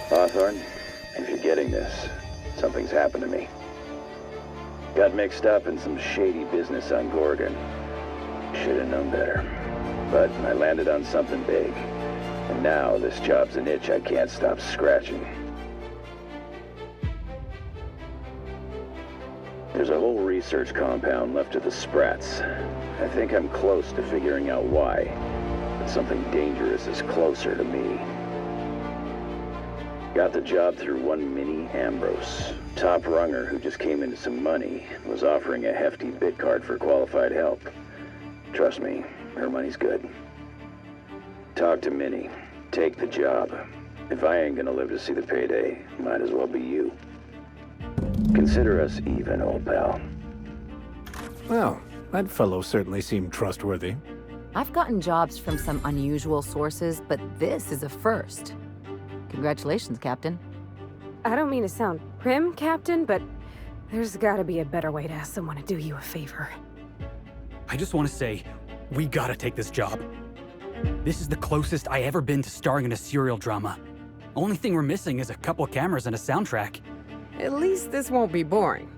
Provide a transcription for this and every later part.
Hawthorne, if you're getting this, something's happened to me. Got mixed up in some shady business on Gorgon. Should have known better. But I landed on something big. And now this job's an itch I can't stop scratching. There's a whole research compound left of the Sprats. I think I'm close to figuring out why. But something dangerous is closer to me. Got the job through one Mini Ambrose. Top runger who just came into some money, was offering a hefty bid card for qualified help. Trust me, her money's good. Talk to Minnie. Take the job. If I ain't gonna live to see the payday, might as well be you. Consider us even, old pal. Well, that fellow certainly seemed trustworthy. I've gotten jobs from some unusual sources, but this is a first. Congratulations, Captain. I don't mean to sound prim, Captain, but there's gotta be a better way to ask someone to do you a favor. I just want to say, we gotta take this job. This is the closest I ever been to starring in a serial drama. Only thing we're missing is a couple cameras and a soundtrack. At least this won't be boring.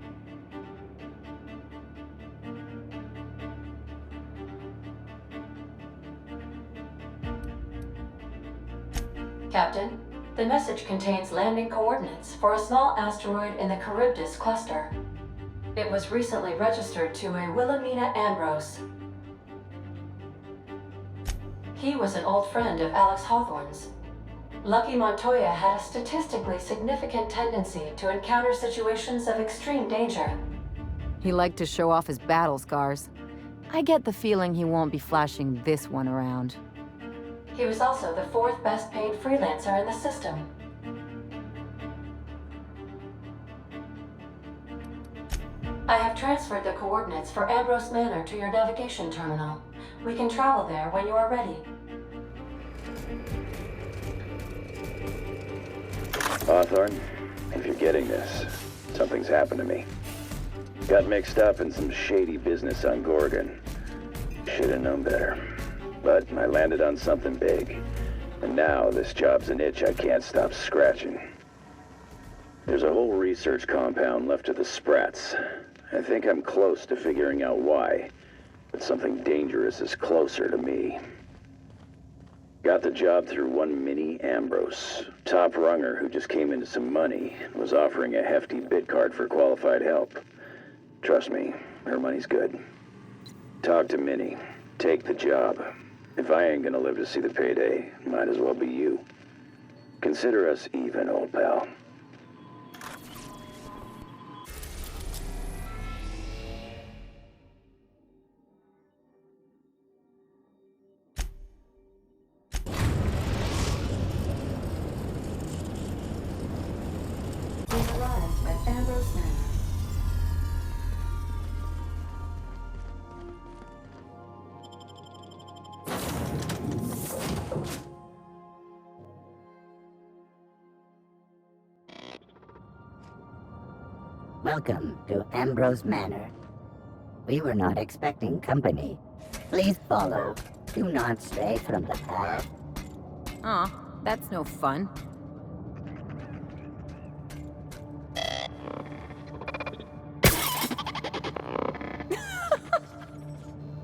Captain, the message contains landing coordinates for a small asteroid in the Charybdis cluster. It was recently registered to a Wilhelmina Ambrose. He was an old friend of Alex Hawthorne's. Lucky Montoya had a statistically significant tendency to encounter situations of extreme danger. He liked to show off his battle scars. I get the feeling he won't be flashing this one around. He was also the 4th best paid freelancer in the system. I have transferred the coordinates for Ambrose Manor to your navigation terminal. We can travel there when you are ready. Hawthorne, if you're getting this, something's happened to me. Got mixed up in some shady business on Gorgon. Should have known better. But I landed on something big. And now this job's an itch I can't stop scratching. There's a whole research compound left of the Sprats. I think I'm close to figuring out why. But something dangerous is closer to me. Got the job through one Mini Ambrose. Top runger who just came into some money, was offering a hefty bid card for qualified help. Trust me, her money's good. Talk to Minnie. Take the job. If I ain't gonna live to see the payday, might as well be you. Consider us even, old pal. We arrived at Ambrose Manor. Welcome to Ambrose Manor. We were not expecting company. Please follow. Do not stray from the path. Aw, that's no fun.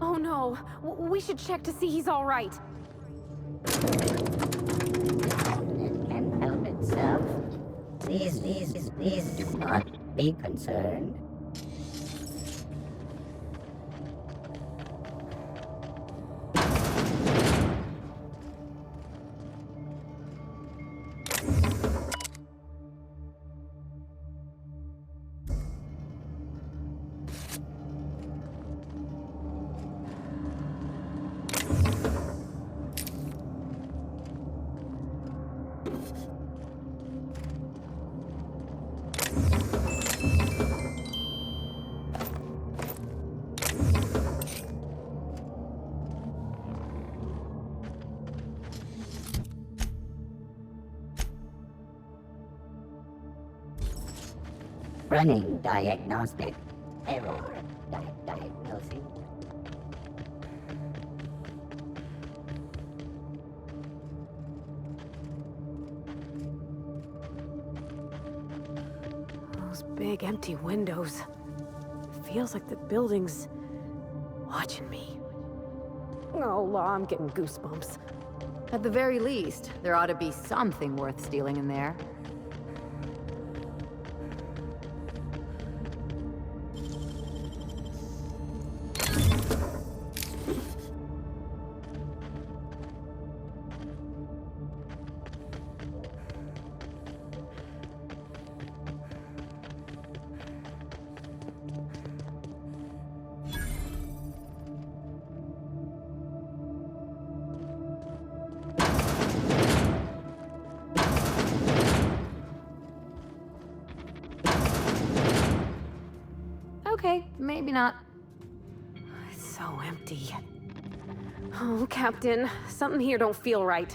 Oh no, we should check to see he's all right. It can help itself. Please do not be concerned. Running diagnostic error. Diagnosing. Those big empty windows. Feels like the building's watching me. Oh, I'm getting goosebumps. At the very least, there ought to be something worth stealing in there. Okay, maybe not. It's so empty. Oh, Captain, something here don't feel right.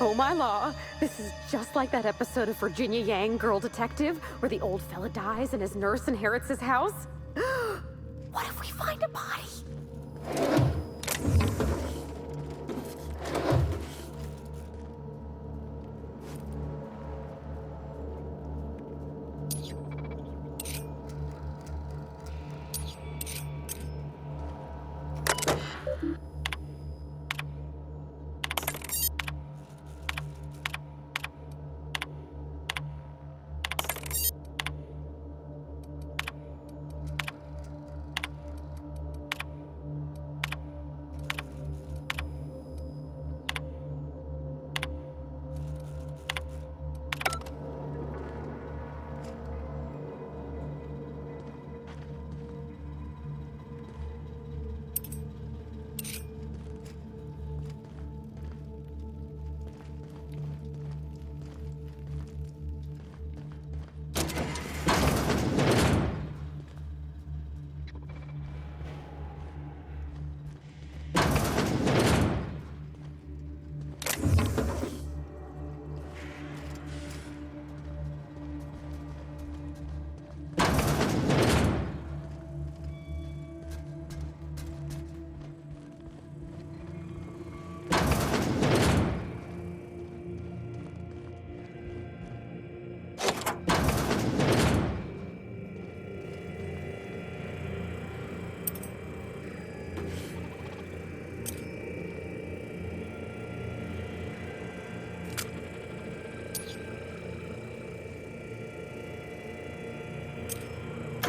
Oh my law, this is just like that episode of Virginia Yang, Girl Detective, where the old fella dies and his nurse inherits his house. What if we find a body?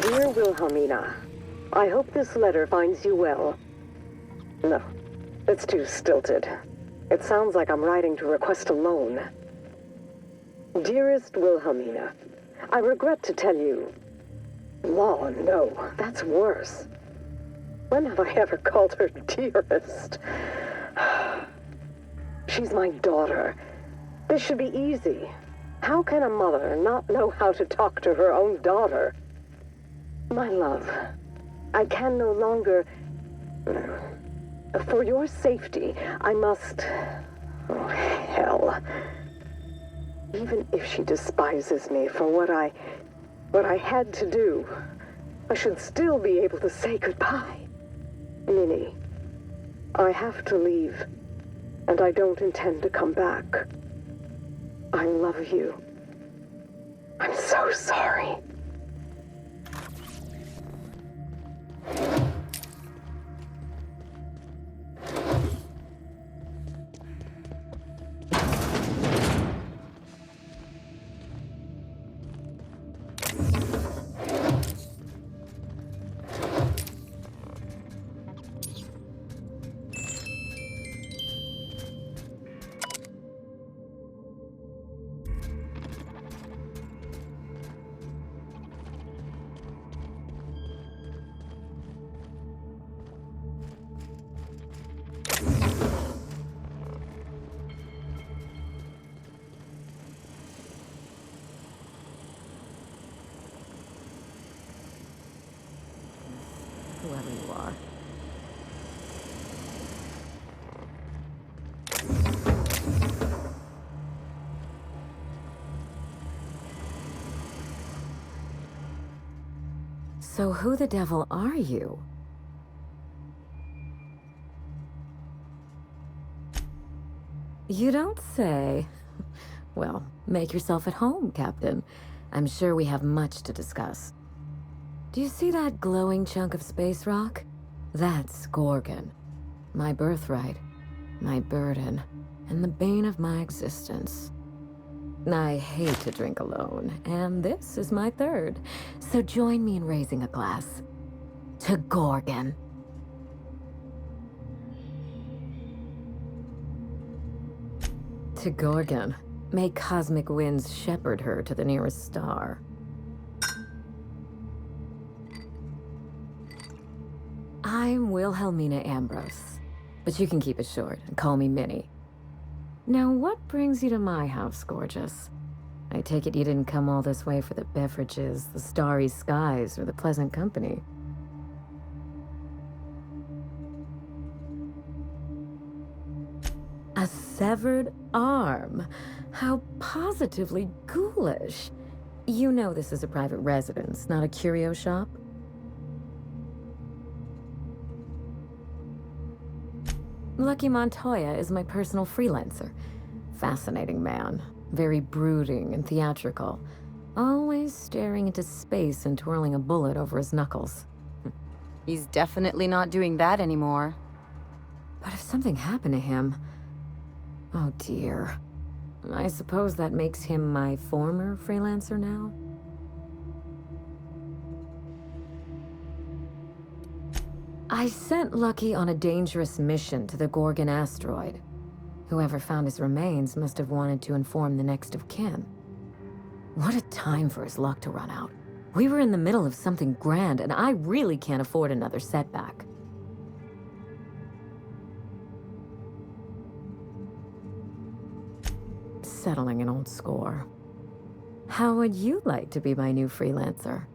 Dear Wilhelmina, I hope this letter finds you well. No, it's too stilted. It sounds like I'm writing to request a loan. Dearest Wilhelmina, I regret to tell you... Law, no, that's worse. When have I ever called her dearest? She's my daughter. This should be easy. How can a mother not know how to talk to her own daughter? My love, I can no longer... For your safety, I must... Oh, hell. Even if she despises me for what I had to do, I should still be able to say goodbye. Minnie, I have to leave, and I don't intend to come back. I love you. I'm so sorry. are. So who the devil are you? You don't say. Well, make yourself at home, Captain. I'm sure we have much to discuss. Do you see that glowing chunk of space rock? That's Gorgon. My birthright, my burden, and the bane of my existence. I hate to drink alone, and this is my third. So join me in raising a glass. To Gorgon. To Gorgon. May cosmic winds shepherd her to the nearest star. I'm Wilhelmina Ambrose, but you can keep it short and call me Minnie. Now, what brings you to my house, gorgeous? I take it you didn't come all this way for the beverages, the starry skies, or the pleasant company. A severed arm? How positively ghoulish. You know this is a private residence, not a curio shop? Lucky Montoya is my personal freelancer. Fascinating man. Very brooding and theatrical. Always staring into space and twirling a bullet over his knuckles. He's definitely not doing that anymore. But if something happened to him... Oh dear. I suppose that makes him my former freelancer now? I sent Lucky on a dangerous mission to the Gorgon asteroid. Whoever found his remains must have wanted to inform the next of kin. What a time for his luck to run out. We were in the middle of something grand, and I really can't afford another setback. Settling an old score. How would you like to be my new freelancer?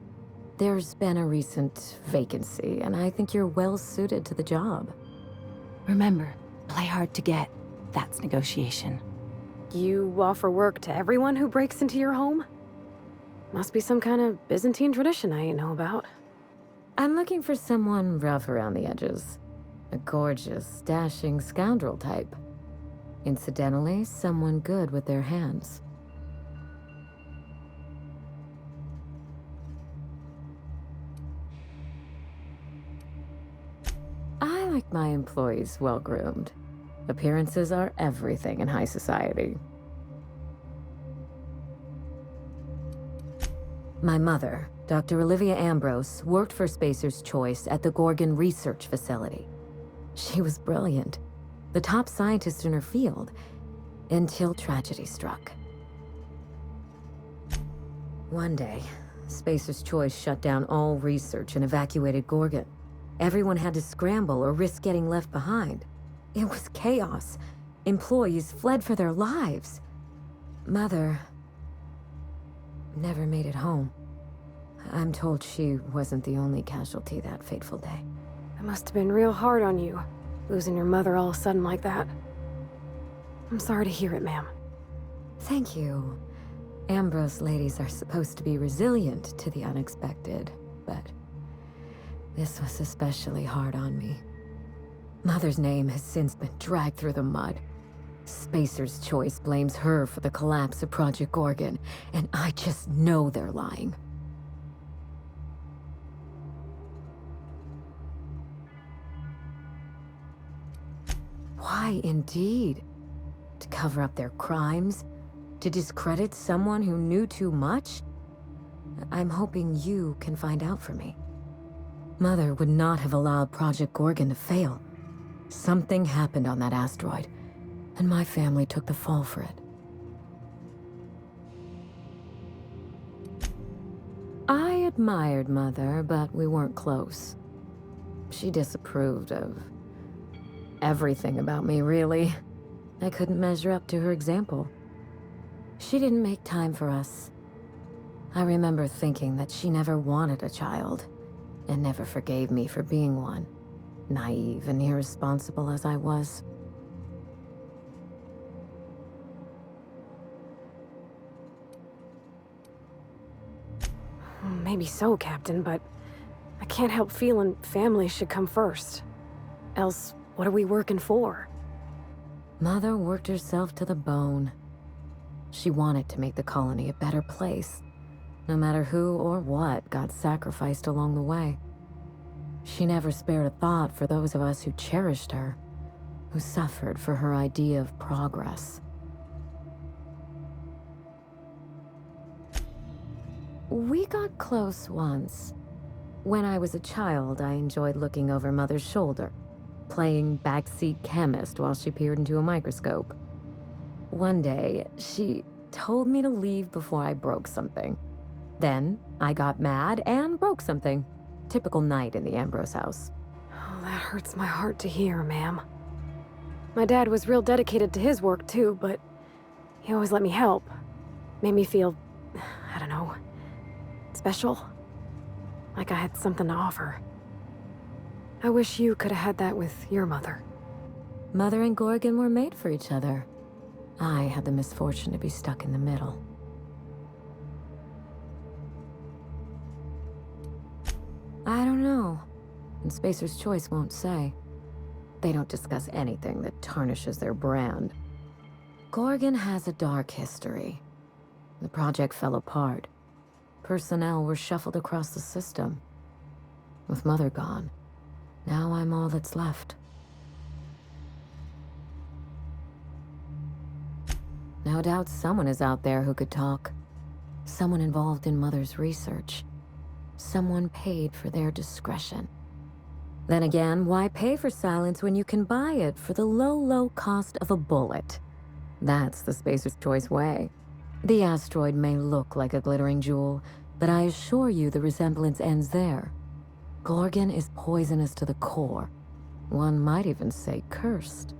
There's been a recent vacancy, and I think you're well suited to the job. Remember, play hard to get. That's negotiation. You offer work to everyone who breaks into your home? Must be some kind of Byzantine tradition I ain't know about. I'm looking for someone rough around the edges. A gorgeous, dashing scoundrel type. Incidentally, someone good with their hands. I like my employees well-groomed. Appearances are everything in high society. My mother, Dr. Olivia Ambrose, worked for Spacer's Choice at the Gorgon Research Facility. She was brilliant, the top scientist in her field, until tragedy struck. One day, Spacer's Choice shut down all research and evacuated Gorgon. Everyone had to scramble or risk getting left behind. It was chaos. Employees fled for their lives. Mother never made it home. I'm told she wasn't the only casualty that fateful day. It must have been real hard on you, losing your mother all of a sudden like that. I'm sorry to hear it, ma'am. Thank you. Ambrose ladies are supposed to be resilient to the unexpected, but this was especially hard on me. Mother's name has since been dragged through the mud. Spacer's Choice blames her for the collapse of Project Gorgon, and I just know they're lying. Why, indeed? To cover up their crimes? To discredit someone who knew too much? I'm hoping you can find out for me. Mother would not have allowed Project Gorgon to fail. Something happened on that asteroid, and my family took the fall for it. I admired Mother, but we weren't close. She disapproved of everything about me, really. I couldn't measure up to her example. She didn't make time for us. I remember thinking that she never wanted a child, and never forgave me for being one, naive and irresponsible as I was. Maybe so, Captain, but I can't help feeling family should come first. Else, what are we working for? Mother worked herself to the bone. She wanted to make the colony a better place, no matter who or what got sacrificed along the way. She never spared a thought for those of us who cherished her, who suffered for her idea of progress. We got close once. When I was a child, I enjoyed looking over Mother's shoulder, playing backseat chemist while she peered into a microscope. One day, she told me to leave before I broke something. Then, I got mad and broke something. Typical night in the Ambrose house. Oh, that hurts my heart to hear, ma'am. My dad was real dedicated to his work, too, but he always let me help. Made me feel, I don't know, special. Like I had something to offer. I wish you could have had that with your mother. Mother and Gorgon were made for each other. I had the misfortune to be stuck in the middle. I don't know. And Spacer's Choice won't say. They don't discuss anything that tarnishes their brand. Gorgon has a dark history. The project fell apart. Personnel were shuffled across the system. With Mother gone, now I'm all that's left. No doubt someone is out there who could talk. Someone involved in Mother's research. Someone paid for their discretion. Then again, why pay for silence when you can buy it for the low cost of a bullet? That's the Spacer's Choice way. The asteroid may look like a glittering jewel, but I assure you the resemblance ends there. Gorgon is poisonous to the core. One might even say cursed.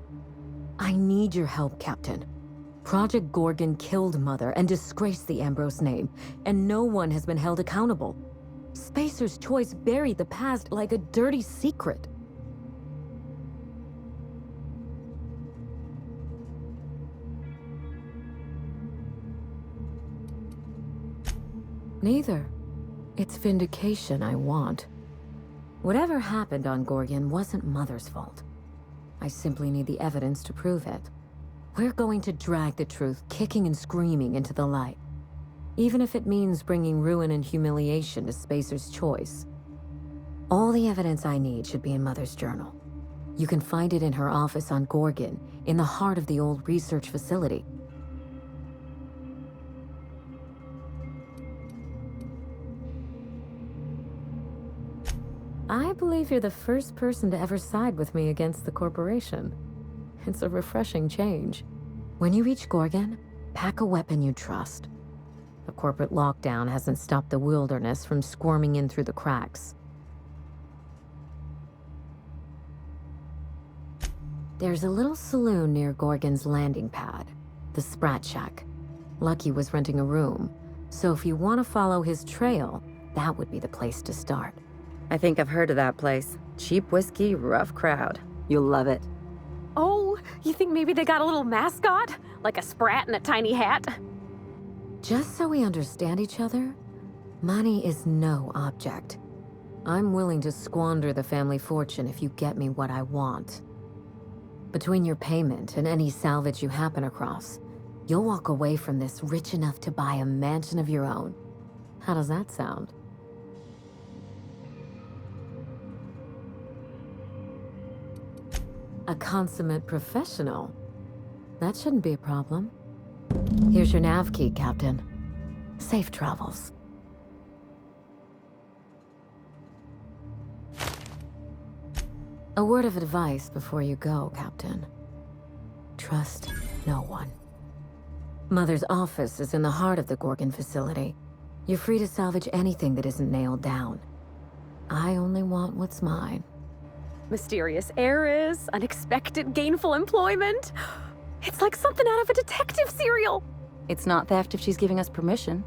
I need your help, Captain. Project Gorgon killed Mother and disgraced the Ambrose name, and no one has been held accountable. Spacer's Choice buried the past like a dirty secret. Neither. It's vindication I want. Whatever happened on Gorgon wasn't Mother's fault. I simply need the evidence to prove it. We're going to drag the truth kicking and screaming into the light. Even if it means bringing ruin and humiliation to Spacer's Choice. All the evidence I need should be in Mother's journal. You can find it in her office on Gorgon, in the heart of the old research facility. I believe you're the first person to ever side with me against the corporation. It's a refreshing change. When you reach Gorgon, pack a weapon you trust. The corporate lockdown hasn't stopped the wilderness from squirming in through the cracks. There's a little saloon near Gorgon's landing pad, the Sprat Shack. Lucky was renting a room, so if you want to follow his trail, that would be the place to start. I think I've heard of that place. Cheap whiskey, rough crowd. You'll love it. Oh, you think maybe they got a little mascot? Like a sprat in a tiny hat? Just so we understand each other, money is no object. I'm willing to squander the family fortune if you get me what I want. Between your payment and any salvage you happen across, you'll walk away from this rich enough to buy a mansion of your own. How does that sound? A consummate professional. That shouldn't be a problem. Here's your nav key, Captain. Safe travels. A word of advice before you go, Captain. Trust no one. Mother's office is in the heart of the Gorgon facility. You're free to salvage anything that isn't nailed down. I only want what's mine. Mysterious heiress, unexpected gainful employment. It's like something out of a detective serial. It's not theft if she's giving us permission.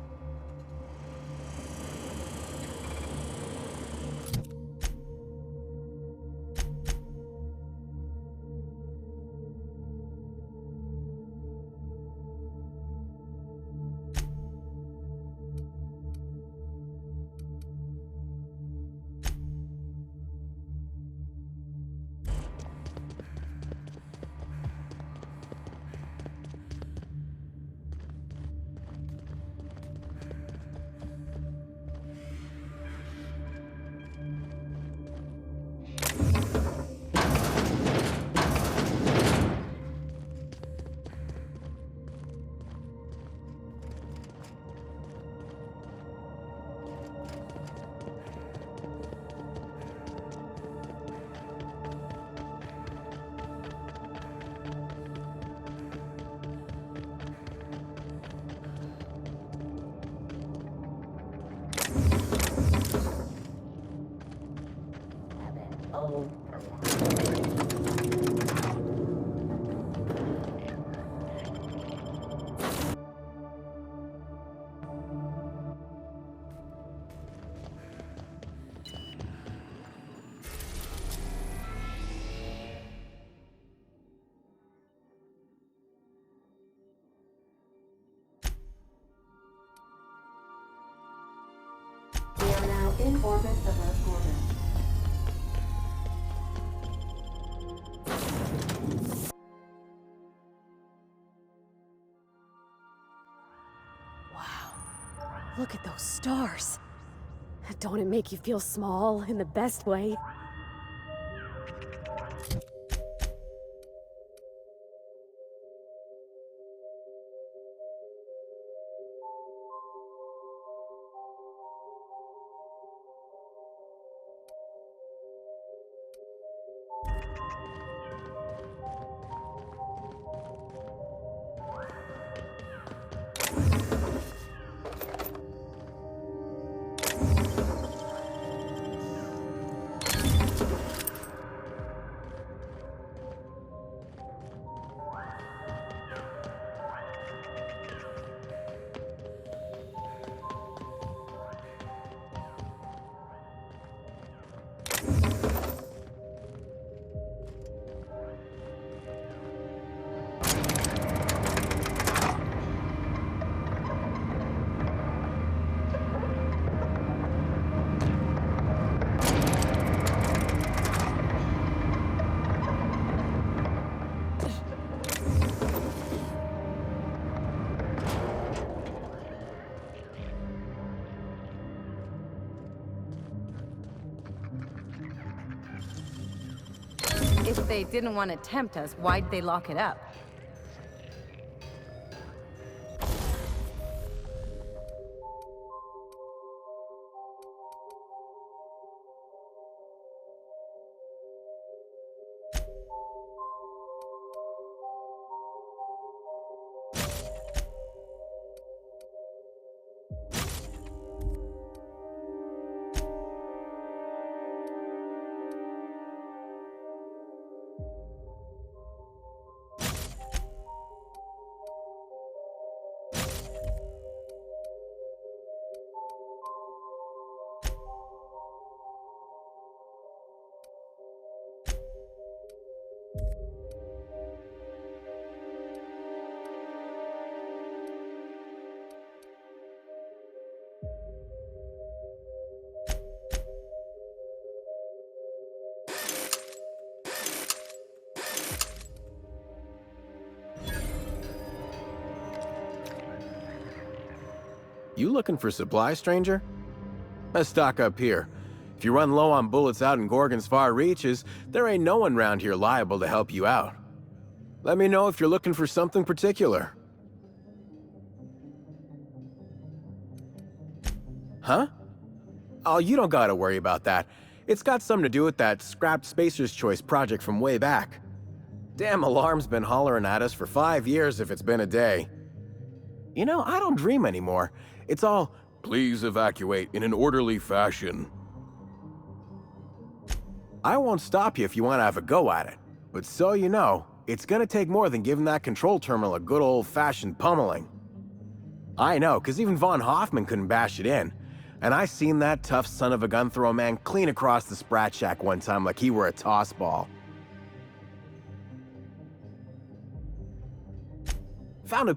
In orbit above Gorgon. Look at those stars. Don't it make you feel small in the best way? If they didn't want to tempt us, why'd they lock it up? You looking for supply, stranger? Let's stock up here. If you run low on bullets out in Gorgon's far reaches, there ain't no one round here liable to help you out. Let me know if you're looking for something particular. Huh? Oh, you don't gotta worry about that. It's got something to do with that scrapped Spacer's Choice project from way back. Damn alarm's been hollering at us for 5 years if it's been a day. You know, I don't dream anymore. It's all, please evacuate in an orderly fashion. I won't stop you if you want to have a go at it. But so you know, it's gonna take more than giving that control terminal a good old-fashioned pummeling. I know, because even Von Hoffman couldn't bash it in. And I seen that tough son of a gun throw man clean across the Sprat Shack one time like he were a toss ball. Found a...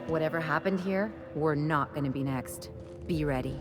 Whatever happened here, we're not gonna be next. Be ready.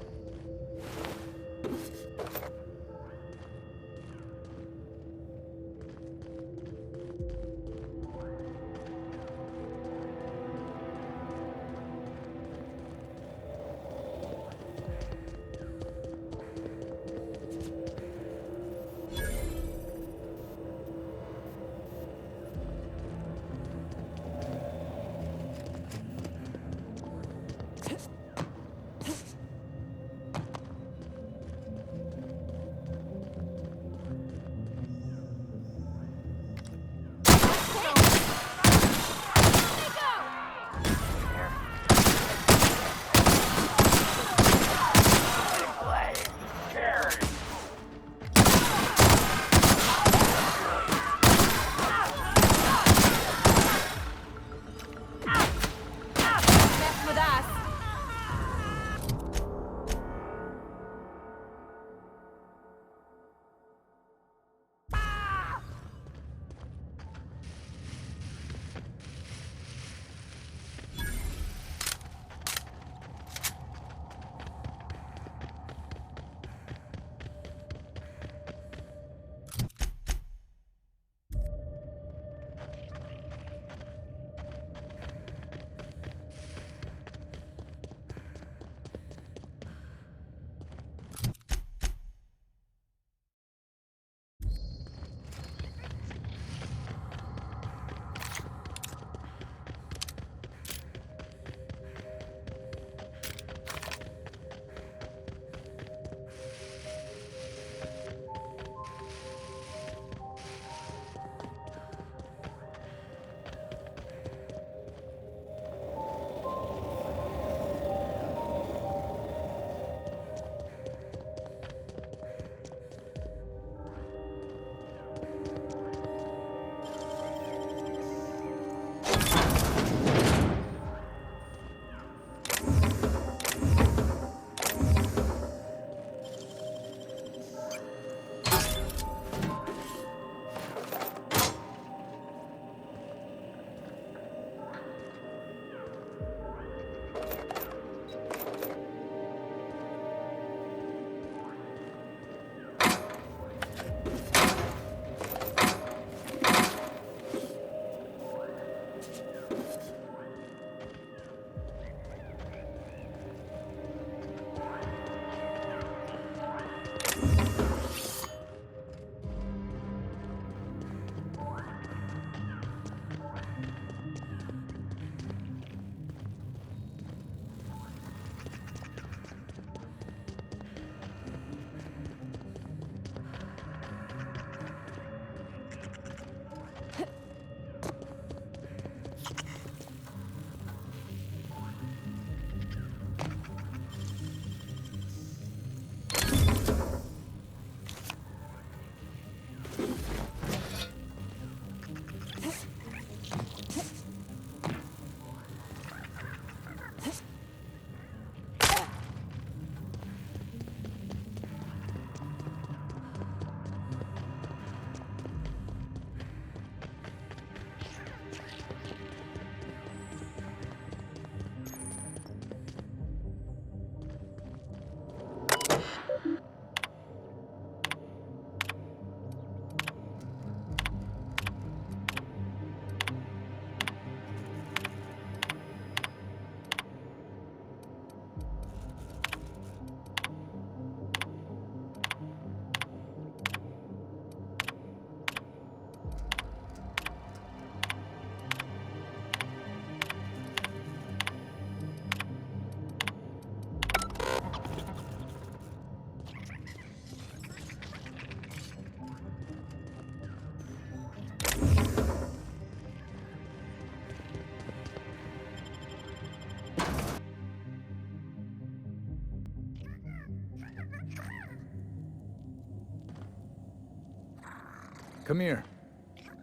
Come here.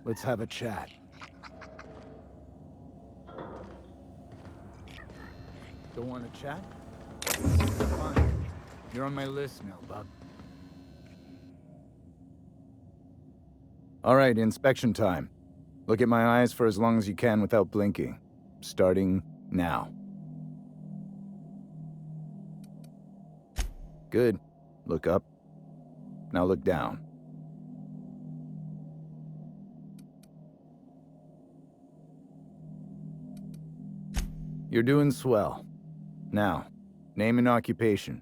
Let's have a chat. Don't want to chat? Fine. You're on my list now, bub. All right, inspection time. Look at my eyes for as long as you can without blinking. Starting Now. Good. Look up. Now look down. You're doing swell. Now, name and occupation.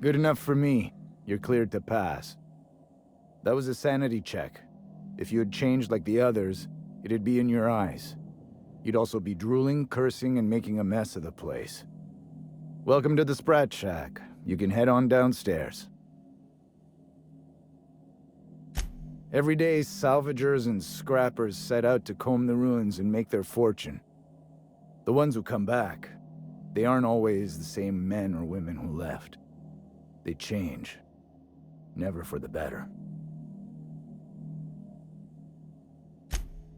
Good enough for me. You're cleared to pass. That was a sanity check. If you had changed like the others, it'd be in your eyes. You'd also be drooling, cursing, and making a mess of the place. Welcome to the Sprat Shack. You can head on downstairs. Every day, salvagers and scrappers set out to comb the ruins and make their fortune. The ones who come back, they aren't always the same men or women who left. They change. Never for the better.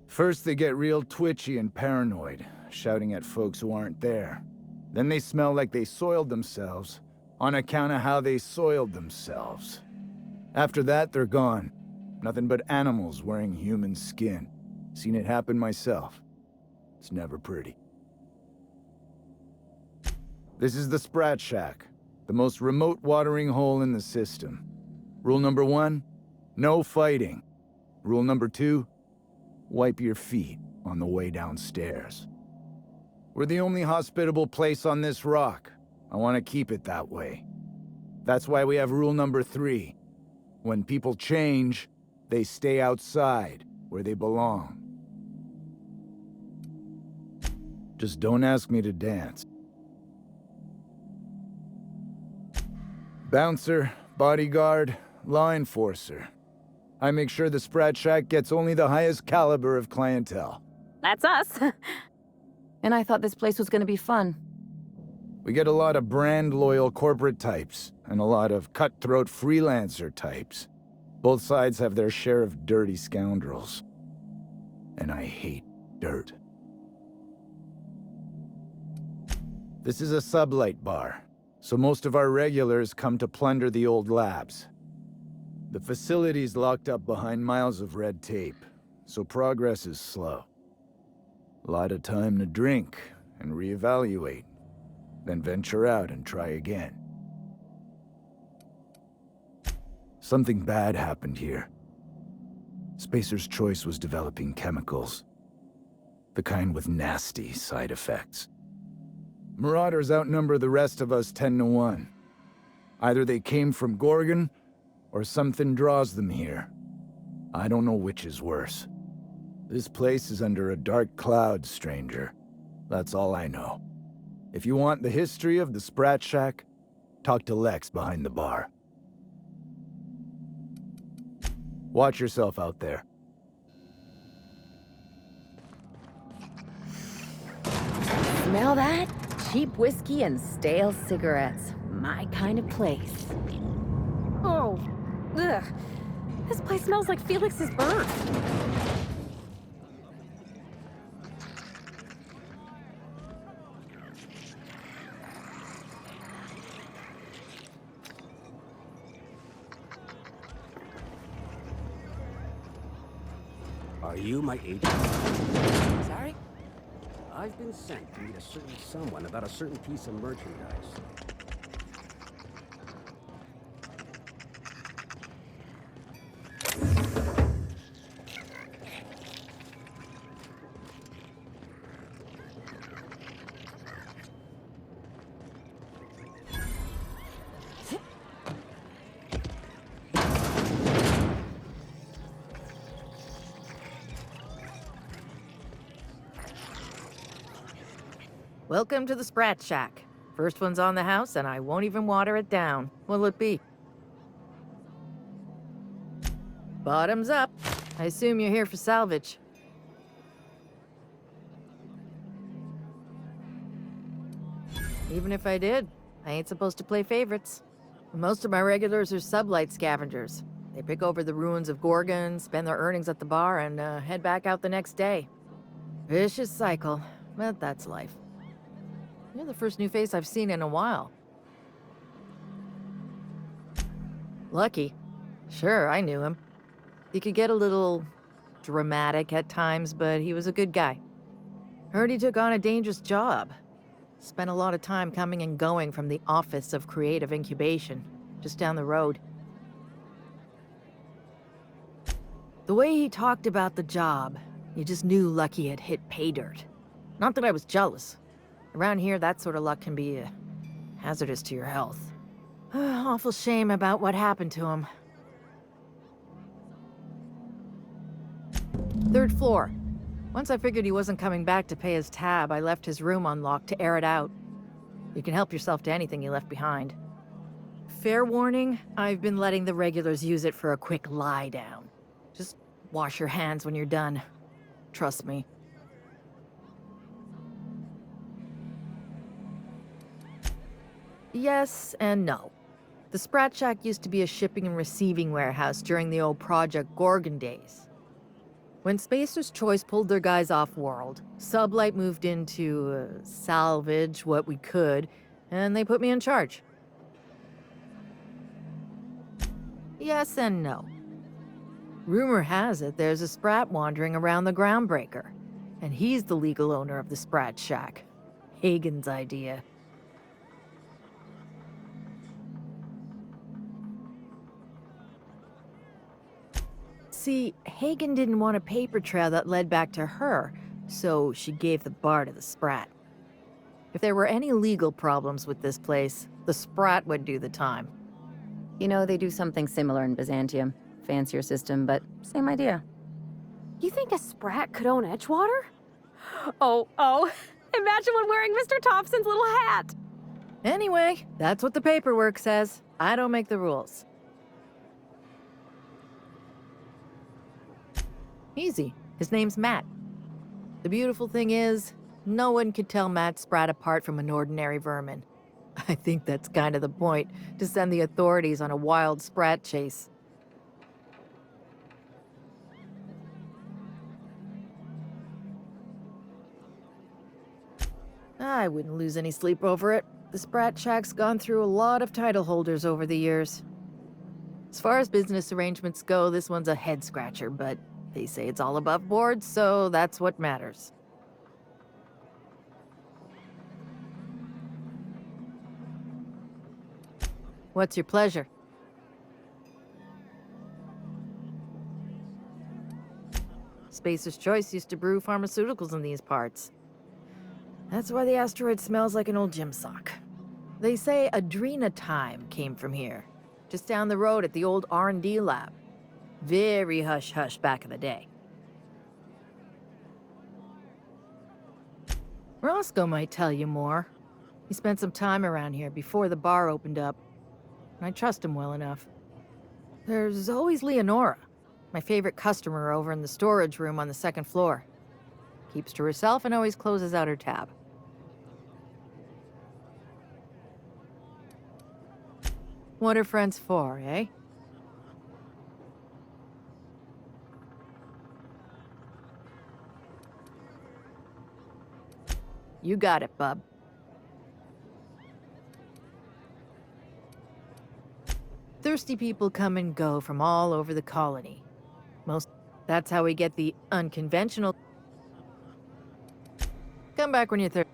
First, they get real twitchy and paranoid, shouting at folks who aren't there. Then they smell like they soiled themselves, on account of how they soiled themselves. After that, they're gone. Nothing but animals wearing human skin. Seen it happen myself. It's never pretty. This is the Sprat Shack, the most remote watering hole in the system. Rule number 1, no fighting. Rule number 2, wipe your feet on the way downstairs. We're the only hospitable place on this rock. I want to keep it that way. That's why we have rule number 3. When people change, they stay outside, where they belong. Just don't ask me to dance. Bouncer, bodyguard, law enforcer. I make sure the Sprat Shack gets only the highest caliber of clientele. That's us. And I thought this place was gonna be fun. We get a lot of brand-loyal corporate types, and a lot of cutthroat freelancer types. Both sides have their share of dirty scoundrels. And I hate dirt. This is a sublight bar, so most of our regulars come to plunder the old labs. The facility's locked up behind miles of red tape, so progress is slow. A lot of time to drink and reevaluate, then venture out and try again. Something bad happened here. Spacer's Choice was developing chemicals. The kind with nasty side effects. Marauders outnumber the rest of us 10 to 1. Either they came from Gorgon, or something draws them here. I don't know which is worse. This place is under a dark cloud, stranger. That's all I know. If you want the history of the Sprat Shack, talk to Lex behind the bar. Watch yourself out there. Smell that? Cheap whiskey and stale cigarettes. My kind of place. Oh, ugh. This place smells like Felix's birth. Are you my agent? Sorry? I've been sent to meet a certain someone about a certain piece of merchandise. Welcome to the Sprat Shack. First one's on the house, and I won't even water it down. What'll it be? Bottoms up. I assume you're here for salvage. Even if I did, I ain't supposed to play favorites. Most of my regulars are sublight scavengers. They pick over the ruins of Gorgon, spend their earnings at the bar, and head back out the next day. Vicious cycle, but that's life. You're the first new face I've seen in a while. Lucky. Sure, I knew him. He could get a little dramatic at times, but he was a good guy. Heard he took on a dangerous job. Spent a lot of time coming and going from the Office of Creative Incubation, just down the road. The way he talked about the job, you just knew Lucky had hit pay dirt. Not that I was jealous. Around here, that sort of luck can be hazardous to your health. Awful shame about what happened to him. 3rd floor. Once I figured he wasn't coming back to pay his tab, I left his room unlocked to air it out. You can help yourself to anything you left behind. Fair warning, I've been letting the regulars use it for a quick lie down. Just wash your hands when you're done. Trust me. Yes and no. The Sprat Shack used to be a shipping and receiving warehouse during the old Project Gorgon days. When Spacer's Choice pulled their guys off-world, Sublight moved in to salvage what we could, and they put me in charge. Yes and no. Rumor has it there's a Sprat wandering around the Groundbreaker, and he's the legal owner of the Sprat Shack. Hagen's idea. See, Hagen didn't want a paper trail that led back to her, so she gave the bar to the Sprat. If there were any legal problems with this place, the Sprat would do the time. You know, they do something similar in Byzantium. Fancier system, but same idea. You think a Sprat could own Edgewater? Oh, imagine one wearing Mr. Thompson's little hat! Anyway, that's what the paperwork says. I don't make the rules. Easy. His name's Matt. The beautiful thing is, no one could tell Matt Sprat apart from an ordinary vermin. I think that's kind of the point, to send the authorities on a wild Sprat chase. I wouldn't lose any sleep over it. The Sprat Shack's gone through a lot of title holders over the years. As far as business arrangements go, this one's a head-scratcher, but they say it's all above board, so that's what matters. What's your pleasure? Spacer's Choice used to brew pharmaceuticals in these parts. That's why the asteroid smells like an old gym sock. They say Adrenatime came from here, just down the road at the old R&D lab. Very hush-hush back in the day. Roscoe might tell you more. He spent some time around here before the bar opened up, and I trust him well enough. There's always Leonora, my favorite customer over in the storage room on the 2nd floor. Keeps to herself and always closes out her tab. What are friends for, eh? You got it, bub. Thirsty people come and go from all over the colony. That's how we get the unconventional. Come back when you're thirsty.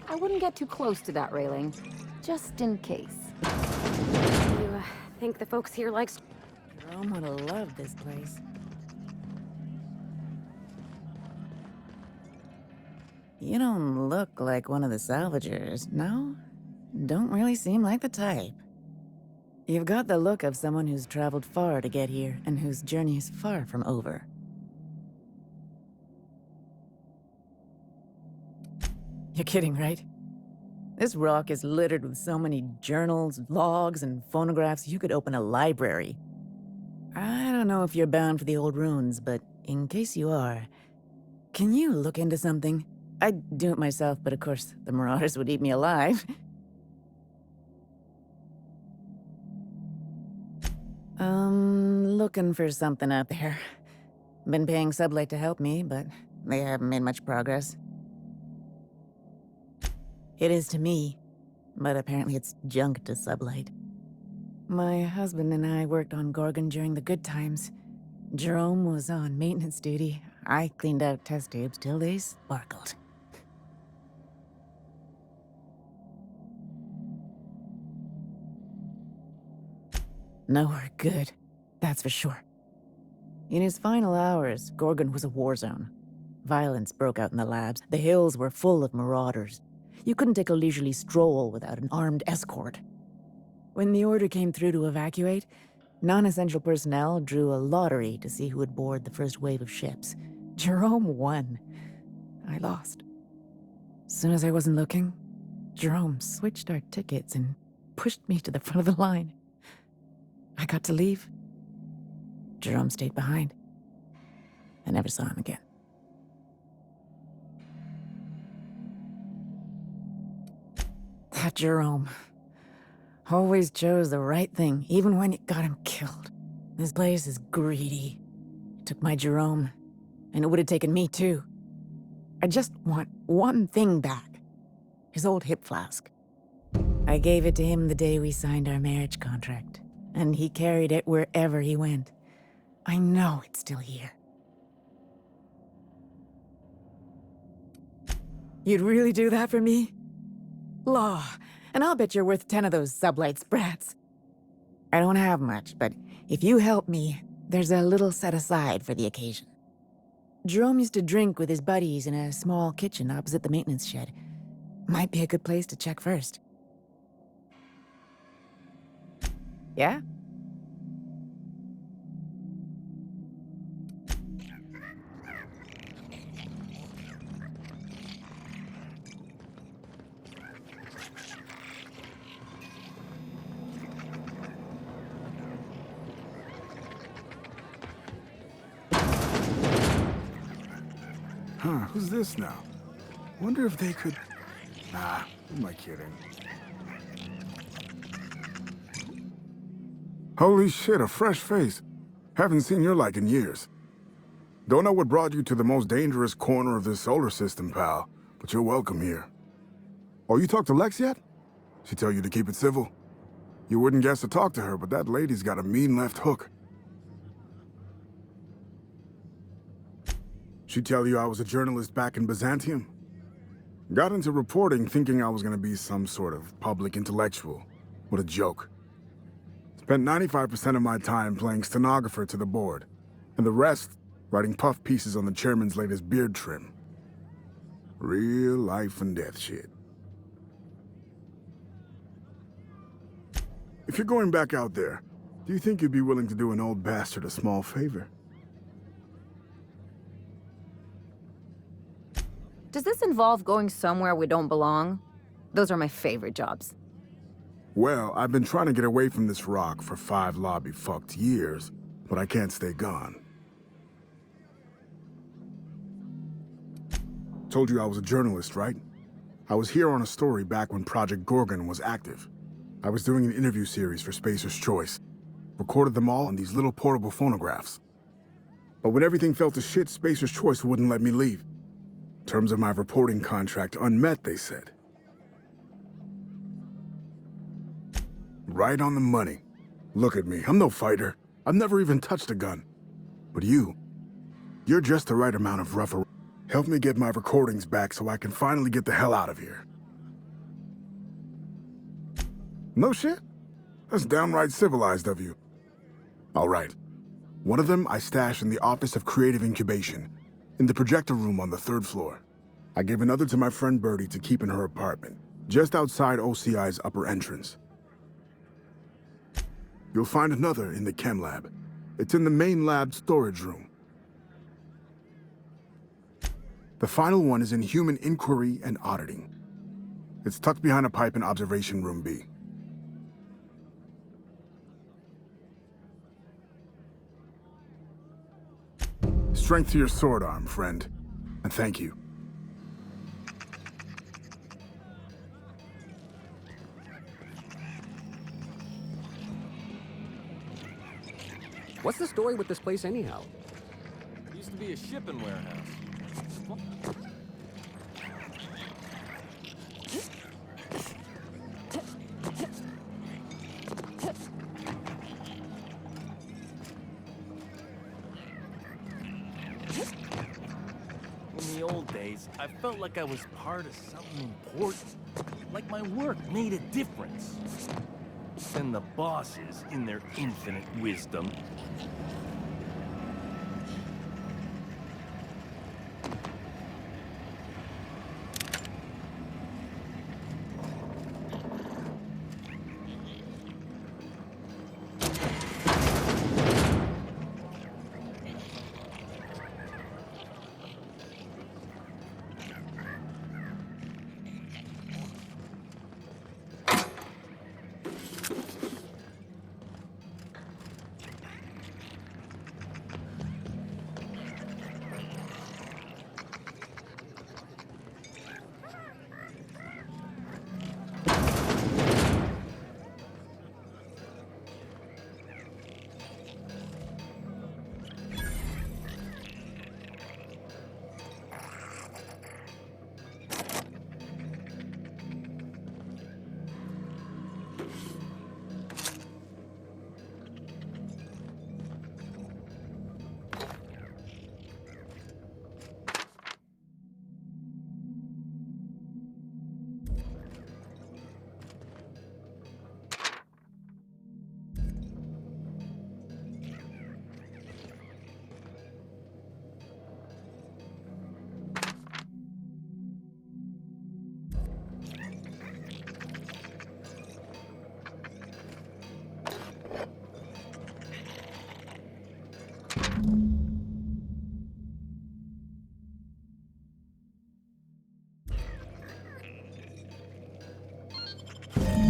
I wouldn't get too close to that railing, just in case. You think the folks here like... Jerome would have loved this place. You don't look like one of the salvagers, no? Don't really seem like the type. You've got the look of someone who's traveled far to get here, and whose journey is far from over. You're kidding, right? This rock is littered with so many journals, logs, and phonographs you could open a library. I don't know if you're bound for the old ruins, but in case you are, can you look into something? I'd do it myself, but of course, the Marauders would eat me alive. Looking for something out there. Been paying Sublight to help me, but they haven't made much progress. It is to me. but apparently it's junk to sublight. My husband and I worked on Gorgon during the good times. Jerome was on maintenance duty. I cleaned out test tubes till they sparkled. Nowhere good, that's for sure. In his final hours, Gorgon was a war zone. Violence broke out in the labs. The hills were full of marauders. You couldn't take a leisurely stroll without an armed escort. When the order came through to evacuate, non-essential personnel drew a lottery to see who would board the first wave of ships. Jerome won. I lost. As soon as I wasn't looking, Jerome switched our tickets and pushed me to the front of the line. I got to leave. Jerome stayed behind. I never saw him again. That Jerome always chose the right thing, even when it got him killed. This place is greedy. It took my Jerome, and it would have taken me too. I just want one thing back. His old hip flask. I gave it to him the day we signed our marriage contract, and he carried it wherever he went. I know it's still here. You'd really do that for me? Law, and I'll bet you're worth 10 of those sublight sprats. I don't have much, but if you help me, there's a little set aside for the occasion. Jerome used to drink with his buddies in a small kitchen opposite the maintenance shed. Might be a good place to check first. Yeah? Huh, who's this now? Wonder if they could... Nah, who am I kidding? Holy shit, a fresh face. Haven't seen your like in years. Don't know what brought you to the most dangerous corner of this solar system, pal, but you're welcome here. Oh, you talked to Lex yet? She tell you to keep it civil? You wouldn't guess to talk to her, but that lady's got a mean left hook. She tell you I was a journalist back in Byzantium? Got into reporting thinking I was gonna be some sort of public intellectual. What a joke. Spent 95% of my time playing stenographer to the board, and the rest writing puff pieces on the chairman's latest beard trim. Real life and death shit. If you're going back out there, do you think you'd be willing to do an old bastard a small favor? Does this involve going somewhere we don't belong? Those are my favorite jobs. Well, I've been trying to get away from this rock for 5 lobby-fucked years, but I can't stay gone. Told you I was a journalist, right? I was here on a story back when Project Gorgon was active. I was doing an interview series for Spacer's Choice. Recorded them all on these little portable phonographs. But when everything fell to shit, Spacer's Choice wouldn't let me leave. Terms of my reporting contract unmet, they said. Right on the money. Look at me, I'm no fighter. I've never even touched a gun. But you're just the right amount of rough. Help me get my recordings back so I can finally get the hell out of here. No shit? That's downright civilized of you. All right. One of them I stashed in the Office of Creative Incubation, in the projector room on the 3rd floor. I gave another to my friend Birdie to keep in her apartment, just outside OCI's upper entrance. You'll find another in the chem lab. It's in the main lab storage room. The final one is in human inquiry and auditing. It's tucked behind a pipe in observation room B. Strength to your sword arm, friend. And thank you. What's the story with this place anyhow? It used to be a shipping warehouse. days, I felt like I was part of something important. Like my work made a difference. And the bosses, in their infinite wisdom,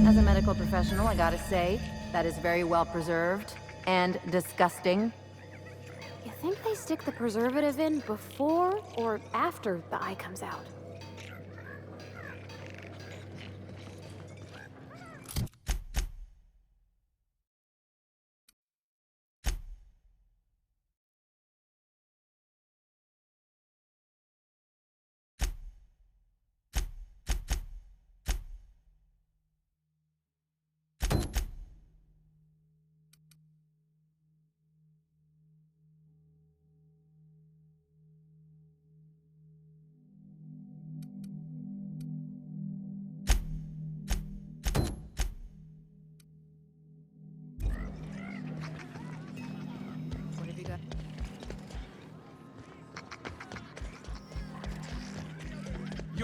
As a medical professional, I gotta say, that is very well preserved and disgusting. You think they stick the preservative in before or after the eye comes out?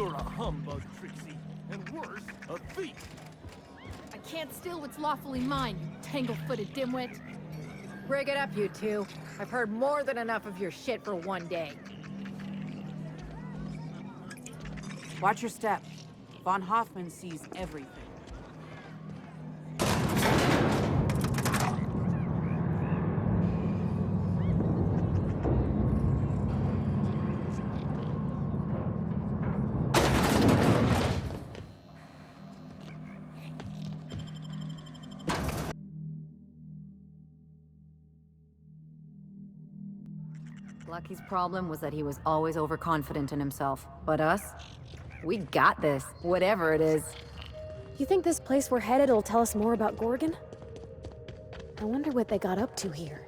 you're a humbug, Trixie, and worse, a thief. I can't steal what's lawfully mine, you tangle-footed dimwit. Break it up, you two. I've heard more than enough of your shit for one day. Watch your step. Von Hoffman sees everything. Lucky's problem was that he was always overconfident in himself. But us? We got this, whatever it is. You think this place we're headed will tell us more about Gorgon? I wonder what they got up to here.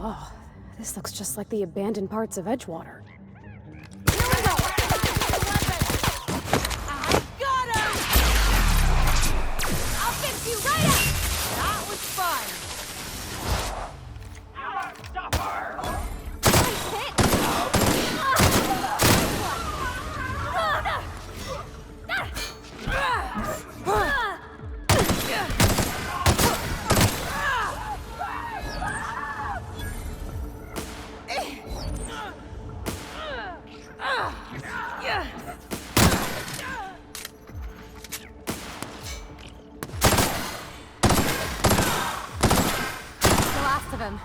Oh, this looks just like the abandoned parts of Edgewater. I'll fix you right up! That was fun! Stop her! The last of him.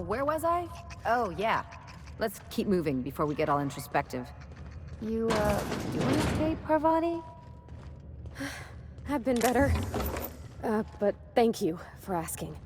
Where was I? Oh, yeah. Let's keep moving before we get all introspective. You, doing okay, Parvati? I've been better. But thank you for asking.